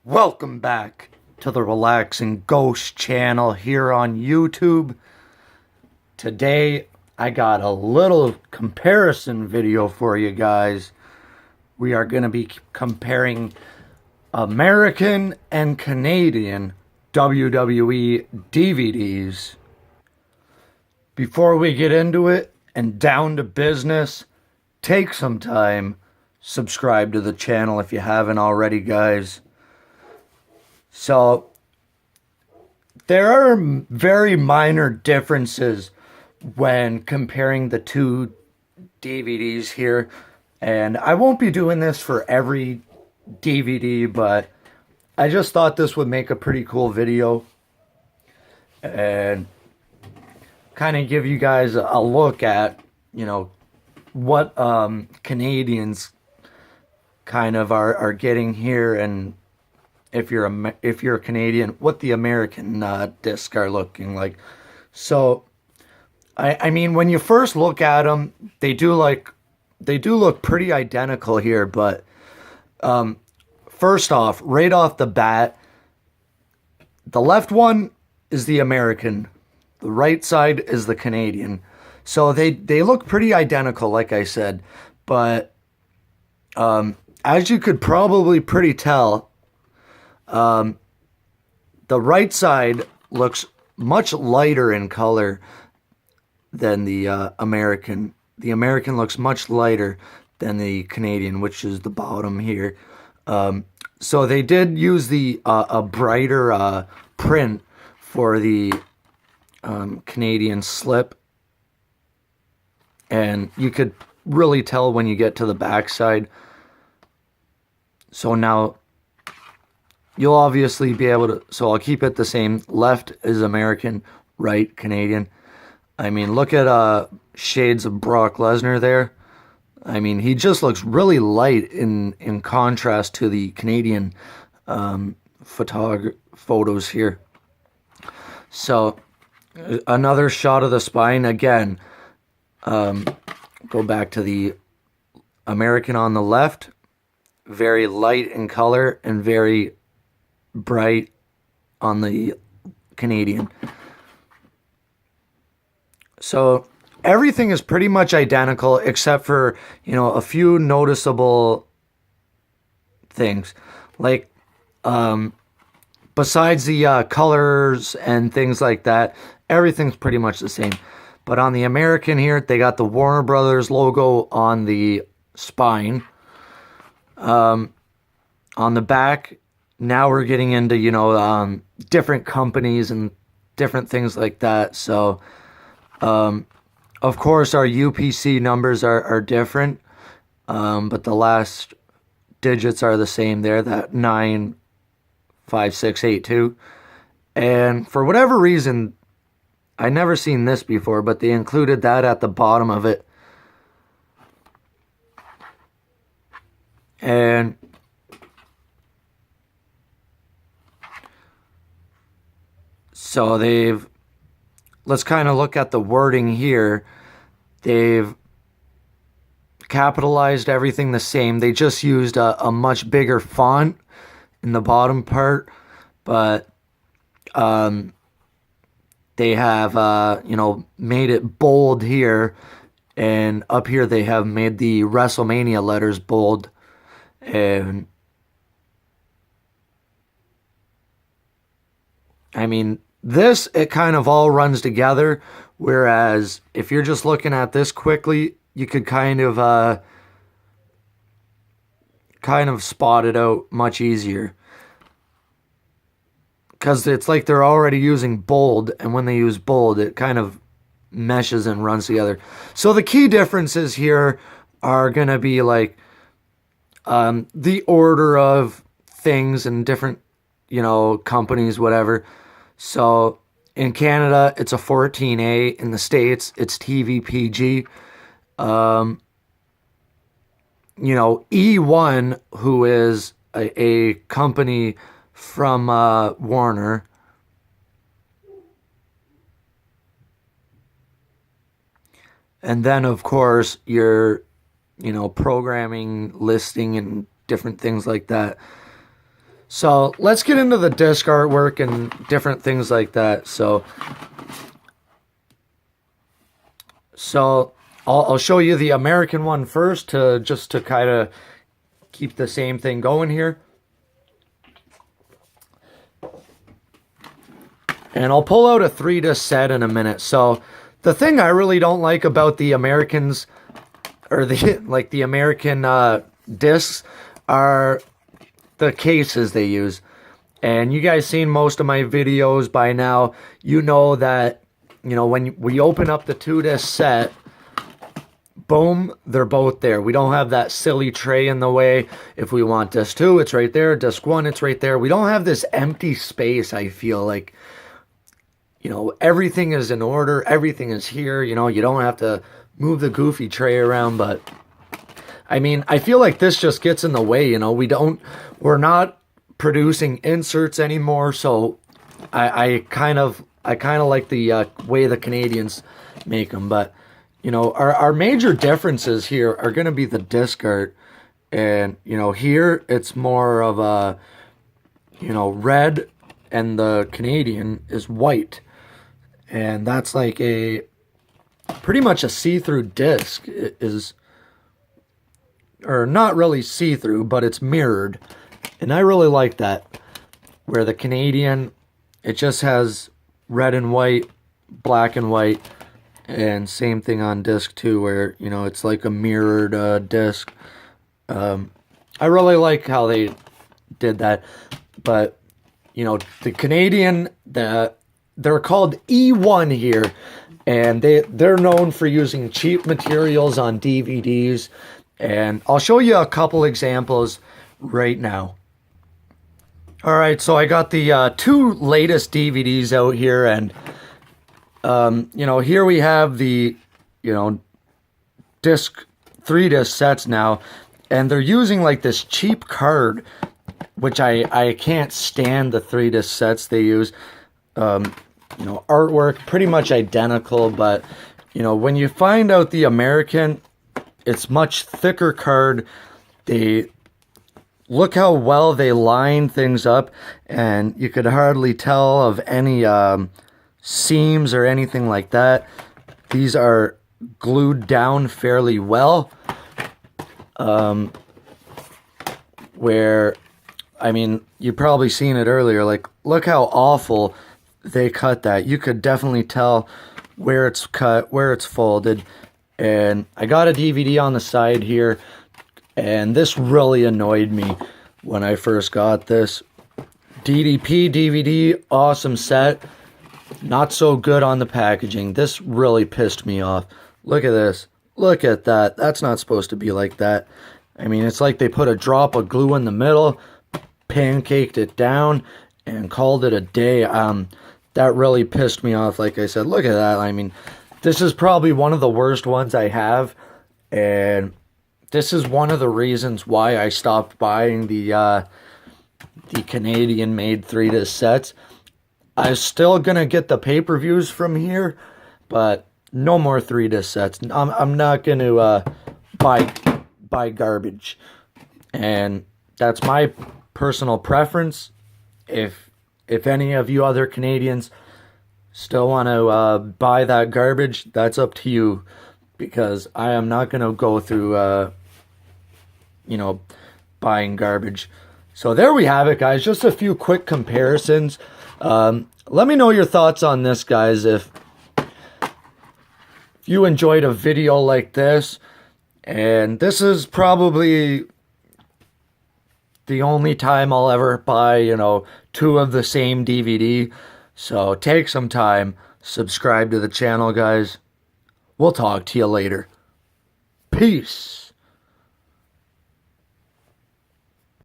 Welcome back to the Relaxing Ghost channel here on YouTube. Today I got a little comparison video for you guys. We are going to be comparing American and Canadian WWE DVDs. Before we get into it and down to business, take some time, subscribe to the channel if you haven't already, guys. So, there are very minor differences when comparing the two DVDs here. And I won't be doing this for every DVD, but I just thought this would make a pretty cool video. And kind of give you guys a look at, what Canadians kind of are getting here, and if you're a Canadian, what the American discs are looking like. So, I mean, when you first look at them, they do look pretty identical here. But first off, right off the bat, the left one is the American, the right side is the Canadian. So they look pretty identical, like I said. But as you could probably pretty tell, the right side looks much lighter in color than the American. The American looks much lighter than the Canadian, which is the bottom here. So they did use a brighter print for the Canadian slip, and you could really tell when you get to the back side. So now you'll obviously be able to, so I'll keep it the same. Left is American, right Canadian. I mean, look at shades of Brock Lesnar there. I mean, he just looks really light in contrast to the Canadian photos here. So, another shot of the spine. Again, go back to the American on the left. Very light in color and very bright on the Canadian. So everything is pretty much identical except for, a few noticeable things. Like, besides the colors and things like that, everything's pretty much the same. But on the American here, they got the Warner Brothers logo on the spine. On the back, now we're getting into, different companies and different things like that. So, of course, our UPC numbers are different, but the last digits are the same there, that 95682. And for whatever reason, I never seen this before, but they included that at the bottom of it. And so let's kind of look at the wording here. They've capitalized everything the same. They just used a much bigger font in the bottom part, but they have, made it bold here, and up here they have made the WrestleMania letters bold. And I mean, it kind of all runs together, whereas if you're just looking at this quickly, you could kind of spot it out much easier. Because it's like they're already using bold, and when they use bold, it kind of meshes and runs together. So the key differences here are going to be like the order of things and different, companies, whatever. So in Canada, it's a 14A. In the States, it's TVPG. E1, who is a company from Warner, and then of course your programming listing and different things like that. So let's get into the disc artwork and different things like that. So I'll show you the American one first just to kind of keep the same thing going here. And I'll pull out a 3-disc set in a minute. So the thing I really don't like about the Americans, or the American discs, are the cases they use. And you guys seen most of my videos by now. You know that, when we open up the 2-disc set, boom, they're both there. We don't have that silly tray in the way. If we want disc 2, it's right there. Disc 1, it's right there. We don't have this empty space, I feel like. Everything is in order. Everything is here. You don't have to move the goofy tray around. But, I mean, I feel like this just gets in the way, We're not producing inserts anymore. So, I kind of like the way the Canadians make them. But, our major differences here are going to be the disc art. And, here it's more of a, red, and the Canadian is white. And that's like pretty much a see-through disc, or not really see-through, but it's mirrored. And I really like that. Where the Canadian, it just has red and white, black and white, and same thing on disc 2, where, it's like a mirrored disc. I really like how they did that. But, the Canadian, they're called E1 here, and they're known for using cheap materials on DVDs, and I'll show you a couple examples right now. Alright, so I got the 2 latest DVDs out here, and here we have the 3-disc sets now, and they're using like this cheap card, which I can't stand the 3-disc sets they use. Artwork pretty much identical, but when you find out the American, it's much thicker card. They look how well they line things up, and you could hardly tell of any seams or anything like that. These are glued down fairly well. Where, I mean, you've probably seen it earlier, like, look how awful they cut that. You could definitely tell where it's cut, where it's folded. And I got a DVD on the side here, and this really annoyed me when I first got this. DDP DVD, awesome set. Not so good on the packaging. This really pissed me off. Look at this. Look at that. That's not supposed to be like that. I mean, it's like they put a drop of glue in the middle, pancaked it down, and called it a day. That really pissed me off. Like I said, look at that. I mean, this is probably one of the worst ones I have, and this is one of the reasons why I stopped buying the Canadian-made 3-disc sets. I'm still gonna get the pay-per-views from here, but no more 3-disc sets. I'm not gonna buy garbage, and that's my personal preference. If any of you other Canadians still want to buy that garbage, that's up to you, because I am not going to go through, buying garbage. So there we have it, guys. Just a few quick comparisons. Let me know your thoughts on this, guys. If you enjoyed a video like this, and this is probably the only time I'll ever buy, 2 of the same DVD. So take some time, subscribe to the channel, guys. We'll talk to you later. Peace.